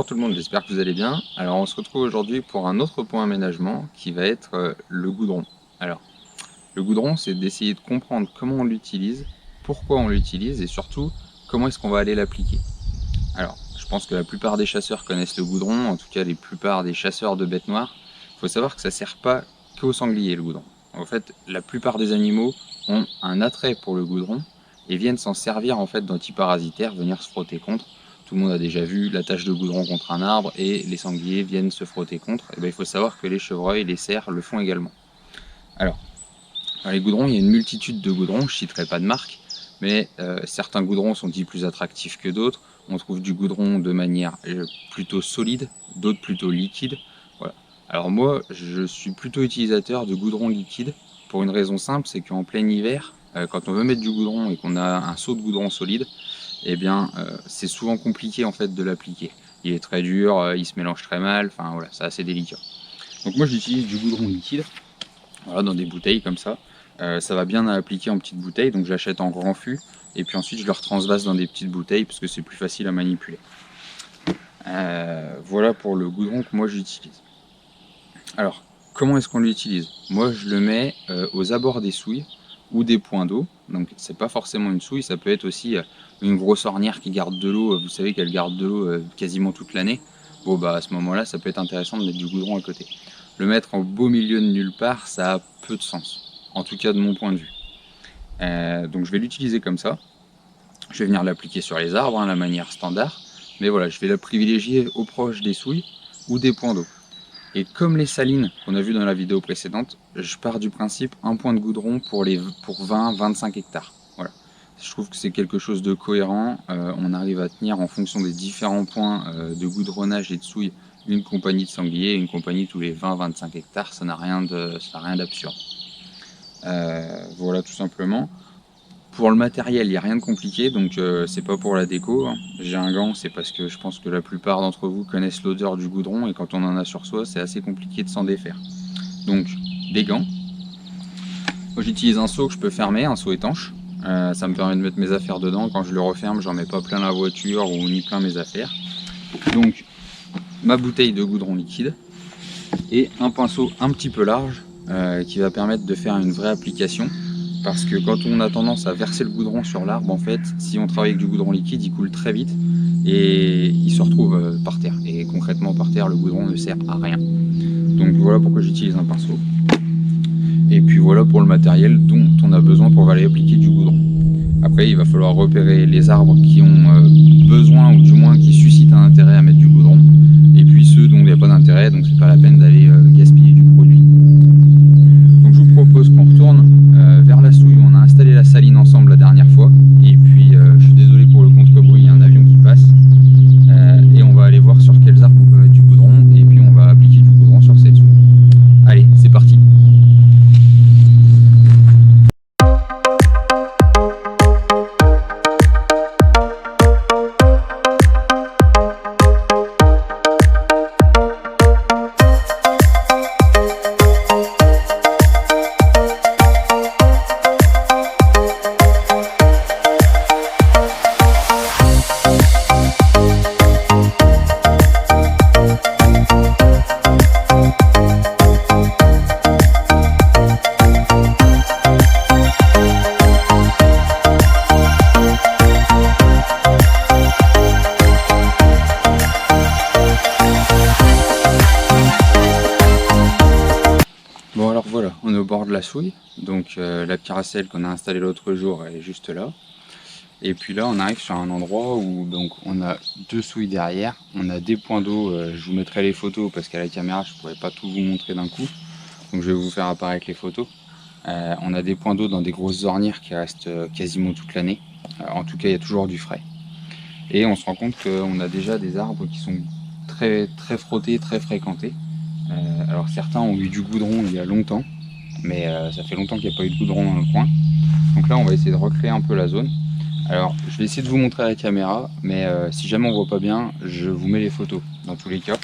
Bonjour tout le monde, j'espère que vous allez bien. Alors on se retrouve aujourd'hui pour un autre point aménagement qui va être le goudron. Alors le goudron, c'est d'essayer de comprendre comment on l'utilise, pourquoi on l'utilise et surtout comment est-ce qu'on va aller l'appliquer. Alors je pense que la plupart des chasseurs connaissent le goudron, en tout cas la plupart des chasseurs de bêtes noires. Il faut savoir que ça ne sert pas qu'aux sangliers le goudron. En fait, la plupart des animaux ont un attrait pour le goudron et viennent s'en servir en fait d'antiparasitaire, venir se frotter contre. Tout le monde a déjà vu la tache de goudron contre un arbre et les sangliers viennent se frotter contre. Et bien, il faut savoir que les chevreuils et les cerfs le font également. Alors, dans les goudrons, il y a une multitude de goudrons, je ne citerai pas de marque, mais certains goudrons sont dits plus attractifs que d'autres. On trouve du goudron de manière plutôt solide, d'autres plutôt liquide. Voilà. Alors moi, je suis plutôt utilisateur de goudron liquide pour une raison simple, c'est qu'en plein hiver, quand on veut mettre du goudron et qu'on a un seau de goudron solide, eh bien, c'est souvent compliqué en fait de l'appliquer. Il est très dur, il se mélange très mal, enfin voilà, c'est assez délicat. Donc moi j'utilise du goudron liquide, voilà, dans des bouteilles comme ça. Ça va bien à appliquer en petites bouteilles, donc j'achète en grand fût, et puis ensuite je le retransvase dans des petites bouteilles parce que c'est plus facile à manipuler. Voilà pour le goudron que moi j'utilise. Alors, comment est-ce qu'on l'utilise? Moi je le mets aux abords des souilles ou des points d'eau, donc c'est pas forcément une souille, ça peut être aussi une grosse ornière qui garde de l'eau, vous savez qu'elle garde de l'eau quasiment toute l'année. Bon bah à ce moment-là ça peut être intéressant de mettre du goudron à côté. Le mettre en beau milieu de nulle part, ça a peu de sens, en tout cas de mon point de vue. Donc je vais l'utiliser comme ça, je vais venir l'appliquer sur les arbres, hein, la manière standard, mais voilà, je vais la privilégier au proche des souilles ou des points d'eau. Et comme les salines qu'on a vu dans la vidéo précédente, je pars du principe un point de goudron pour 20-25 hectares. Voilà. Je trouve que c'est quelque chose de cohérent. On arrive à tenir en fonction des différents points de goudronnage et de souille une compagnie de sangliers, une compagnie tous les 20-25 hectares. Ça n'a rien d'absurde. Voilà tout simplement. Pour le matériel, il n'y a rien de compliqué, donc c'est pas pour la déco. J'ai un gant, c'est parce que je pense que la plupart d'entre vous connaissent l'odeur du goudron et quand on en a sur soi, c'est assez compliqué de s'en défaire. Donc, des gants. Moi j'utilise un seau que je peux fermer, un seau étanche. Ça me permet de mettre mes affaires dedans. Quand je le referme, j'en mets pas plein la voiture ou ni plein mes affaires. Donc, ma bouteille de goudron liquide et un pinceau un petit peu large qui va permettre de faire une vraie application. Parce que quand on a tendance à verser le goudron sur l'arbre, en fait, si on travaille avec du goudron liquide, il coule très vite et il se retrouve par terre. Et concrètement, par terre, le goudron ne sert à rien. Donc voilà pourquoi j'utilise un pinceau. Et puis voilà pour le matériel dont on a besoin pour aller appliquer du goudron. Après, il va falloir repérer les arbres qui ont besoin ou du moins qui suscitent un intérêt à mettre du goudron. Et puis ceux dont il n'y a pas d'intérêt, donc c'est pas la peine d'aller gaspiller du produit. Donc je vous propose qu'on retourne vers la souille où on a installé la saline ensemble la dernière fois. Et puis je suis désolé pour le contre-bruit, il y a un avion qui passe. Et on va aller voir sur quels arbres on peut mettre du goudron. Et puis on va appliquer du goudron sur cette souille. Allez, c'est parti. Bon alors voilà, on est au bord de la souille, donc la caracelle qu'on a installée l'autre jour elle est juste là. Et puis là on arrive sur un endroit où donc on a deux souilles derrière, on a des points d'eau, je vous mettrai les photos parce qu'à la caméra je ne pourrais pas tout vous montrer d'un coup. Donc je vais vous faire apparaître les photos. On a des points d'eau dans des grosses ornières qui restent quasiment toute l'année. En tout cas il y a toujours du frais. Et on se rend compte qu'on a déjà des arbres qui sont très frottés, très fréquentés. Alors certains ont eu du goudron il y a longtemps, mais ça fait longtemps qu'il n'y a pas eu de goudron dans le coin. Donc là on va essayer de recréer un peu la zone. Alors je vais essayer de vous montrer à la caméra, mais si jamais on voit pas bien, je vous mets les photos dans tous les cas.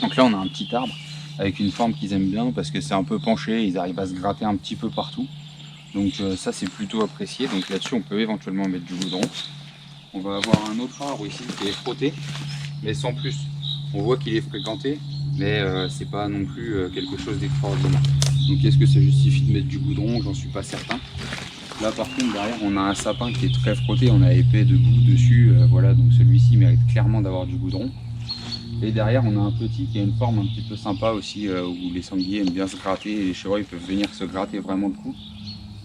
Donc là on a un petit arbre avec une forme qu'ils aiment bien parce que c'est un peu penché, ils arrivent à se gratter un petit peu partout. Donc ça c'est plutôt apprécié, donc là-dessus on peut éventuellement mettre du goudron. On va avoir un autre arbre ici qui est frotté, mais sans plus. On voit qu'il est fréquenté, mais c'est pas non plus quelque chose d'extraordinaire. Donc est-ce que ça justifie de mettre du goudron? J'en suis pas certain. Là par contre derrière on a un sapin qui est très frotté, on a épais de boue dessus, voilà, donc celui-ci mérite clairement d'avoir du goudron. Et derrière on a un petit qui a une forme un petit peu sympa aussi, où les sangliers aiment bien se gratter et les chevreuils peuvent venir se gratter vraiment le cou.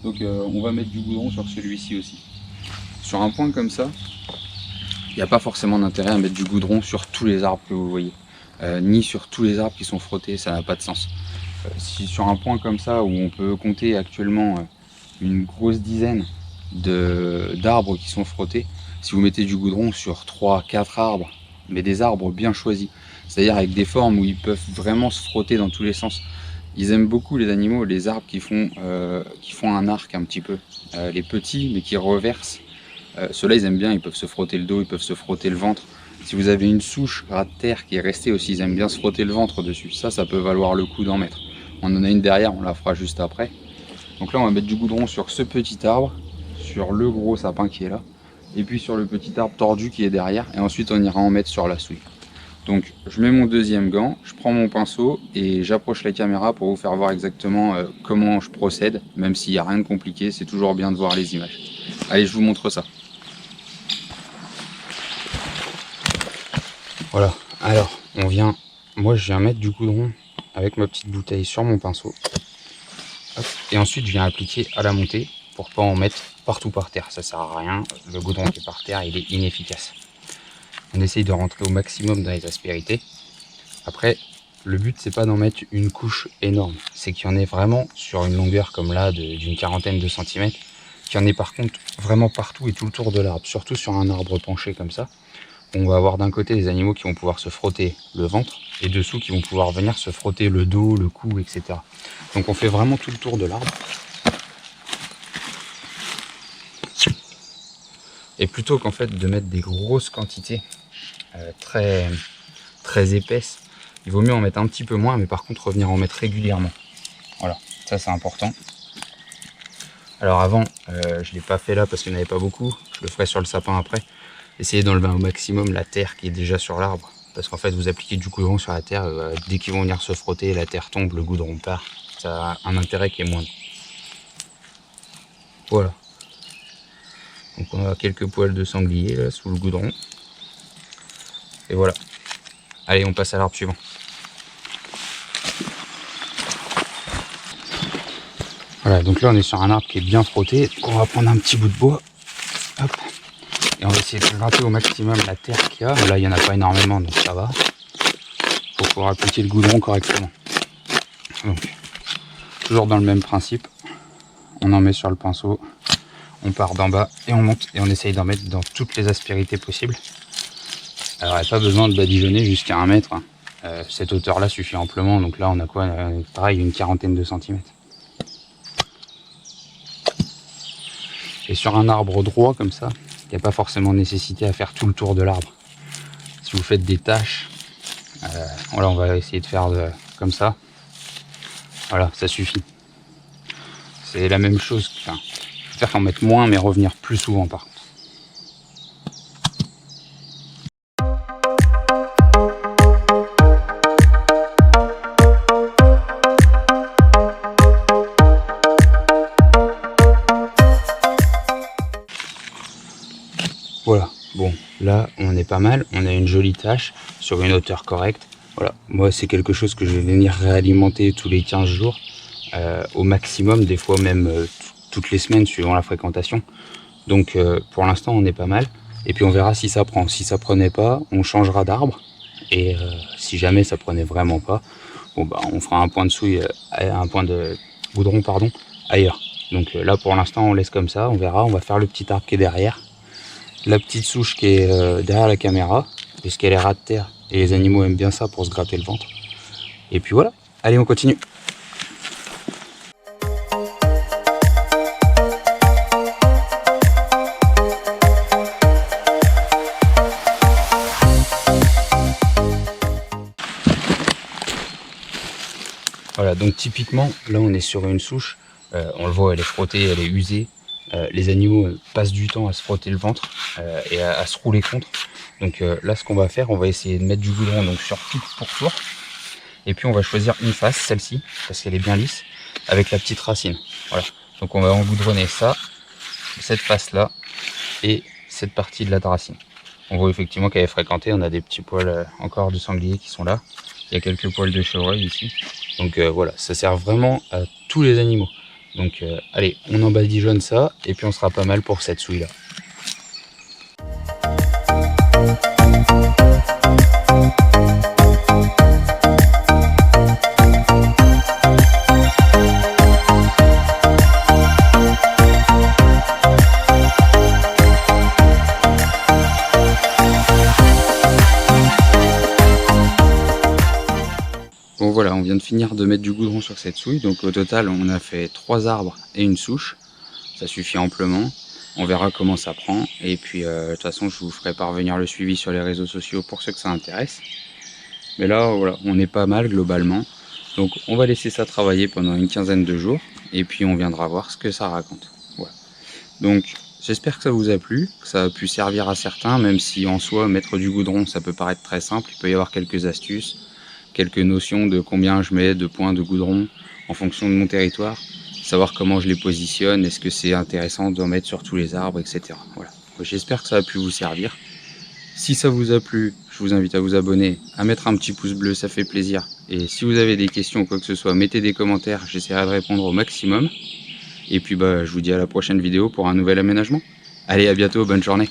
Donc on va mettre du goudron sur celui-ci aussi. Sur un point comme ça, il n'y a pas forcément d'intérêt à mettre du goudron sur tous les arbres que vous voyez, ni sur tous les arbres qui sont frottés, ça n'a pas de sens. Si sur un point comme ça où on peut compter actuellement une grosse dizaine d'arbres qui sont frottés, si vous mettez du goudron sur 3-4 arbres, mais des arbres bien choisis, c'est-à-dire avec des formes où ils peuvent vraiment se frotter dans tous les sens. Ils aiment beaucoup les animaux, les arbres qui font un arc un petit peu, les petits mais qui reversent. Ceux-là ils aiment bien, ils peuvent se frotter le dos, ils peuvent se frotter le ventre. Si vous avez une souche rat de terre qui est restée aussi, ils aiment bien se frotter le ventre dessus. Ça peut valoir le coup d'en mettre. On en a une derrière, on la fera juste après. Donc là on va mettre du goudron sur ce petit arbre, sur le gros sapin qui est là, et puis sur le petit arbre tordu qui est derrière, et ensuite on ira en mettre sur la souille. Donc je mets mon deuxième gant, je prends mon pinceau et j'approche la caméra pour vous faire voir exactement comment je procède, même s'il n'y a rien de compliqué, c'est toujours bien de voir les images. Allez, je vous montre ça. Voilà, alors moi je viens mettre du goudron avec ma petite bouteille sur mon pinceau. Hop. Et ensuite je viens appliquer à la montée pour pas en mettre partout par terre, ça sert à rien, le goudron qui est par terre il est inefficace. On essaye de rentrer au maximum dans les aspérités. Après le but c'est pas d'en mettre une couche énorme, c'est qu'il y en ait vraiment sur une longueur comme là d'une quarantaine de centimètres, qu'il y en ait par contre vraiment partout et tout le tour de l'arbre, surtout sur un arbre penché comme ça. On va avoir d'un côté des animaux qui vont pouvoir se frotter le ventre et dessous qui vont pouvoir venir se frotter le dos, le cou, etc. Donc on fait vraiment tout le tour de l'arbre. Et plutôt qu'en fait de mettre des grosses quantités très épaisses, il vaut mieux en mettre un petit peu moins, mais par contre revenir en mettre régulièrement. Voilà, ça c'est important. Alors avant, je ne l'ai pas fait là parce qu'il n'y en avait pas beaucoup, je le ferai sur le sapin après. Essayez d'enlever au maximum la terre qui est déjà sur l'arbre, parce qu'en fait vous appliquez du goudron sur la terre, dès qu'ils vont venir se frotter, la terre tombe, le goudron part, ça a un intérêt qui est moindre. Voilà. Donc on a quelques poils de sanglier là, sous le goudron. Et voilà. Allez, on passe à l'arbre suivant. Voilà, donc là on est sur un arbre qui est bien frotté, donc on va prendre un petit bout de bois. Hop. Et on va essayer de gratter au maximum la terre qu'il y a. Là, il n'y en a pas énormément, donc ça va. Pour pouvoir appliquer le goudron correctement. Donc, toujours dans le même principe. On en met sur le pinceau. On part d'en bas et on monte. Et on essaye d'en mettre dans toutes les aspérités possibles. Alors, il n'y a pas besoin de badigeonner jusqu'à 1 mètre. Cette hauteur-là suffit amplement. Donc là, on a quoi? Pareil, une quarantaine de centimètres. Et sur un arbre droit comme ça, il n'y a pas forcément nécessité à faire tout le tour de l'arbre. Si vous faites des tâches, voilà, on va essayer de faire comme ça. Voilà, ça suffit. C'est la même chose. Enfin, je préfère qu'en mettre moins, mais revenir plus souvent par contre. Voilà, bon, là on est pas mal, on a une jolie tâche sur une hauteur correcte. Voilà, moi c'est quelque chose que je vais venir réalimenter tous les 15 jours au maximum, des fois même toutes les semaines suivant la fréquentation. Donc pour l'instant on est pas mal, et puis on verra si ça prend. Si ça prenait pas, on changera d'arbre, et si jamais ça prenait vraiment pas, bon bah on fera un point de souille, un point de goudron pardon, ailleurs. Donc là pour l'instant on laisse comme ça, on verra, on va faire le petit arbre qui est derrière. La petite souche qui est derrière la caméra, parce qu'elle est rat de terre et les animaux aiment bien ça pour se gratter le ventre. Et puis voilà, allez on continue. Voilà, donc typiquement, là on est sur une souche, on le voit, elle est frottée, elle est usée. les animaux passent du temps à se frotter le ventre et à se rouler contre. Donc là, ce qu'on va faire, on va essayer de mettre du goudron donc, sur tout le pourtour. Et puis on va choisir une face, celle-ci, parce qu'elle est bien lisse, avec la petite racine. Voilà. Donc on va engoudronner ça, cette face-là, et cette partie de la racine. On voit effectivement qu'elle est fréquentée, on a des petits poils encore de sanglier qui sont là. Il y a quelques poils de chevreuil ici. Donc voilà, ça sert vraiment à tous les animaux. Donc allez, on embadigeonne ça, et puis on sera pas mal pour cette souille-là. Bon voilà, on vient de finir de mettre du goudron sur cette souille, donc au total on a fait 3 arbres et une souche, ça suffit amplement, on verra comment ça prend, et puis de toute façon je vous ferai parvenir le suivi sur les réseaux sociaux pour ceux que ça intéresse. Mais là voilà, on est pas mal globalement, donc on va laisser ça travailler pendant une quinzaine de jours, et puis on viendra voir ce que ça raconte. Voilà. Donc j'espère que ça vous a plu, que ça a pu servir à certains, même si en soi mettre du goudron ça peut paraître très simple, il peut y avoir quelques astuces, quelques notions de combien je mets de points de goudron en fonction de mon territoire, savoir comment je les positionne, est-ce que c'est intéressant d'en mettre sur tous les arbres, etc. Voilà. J'espère que ça a pu vous servir. Si ça vous a plu, je vous invite à vous abonner, à mettre un petit pouce bleu, ça fait plaisir. Et si vous avez des questions ou quoi que ce soit, mettez des commentaires, j'essaierai de répondre au maximum. Et puis je vous dis à la prochaine vidéo pour un nouvel aménagement. Allez, à bientôt, bonne journée.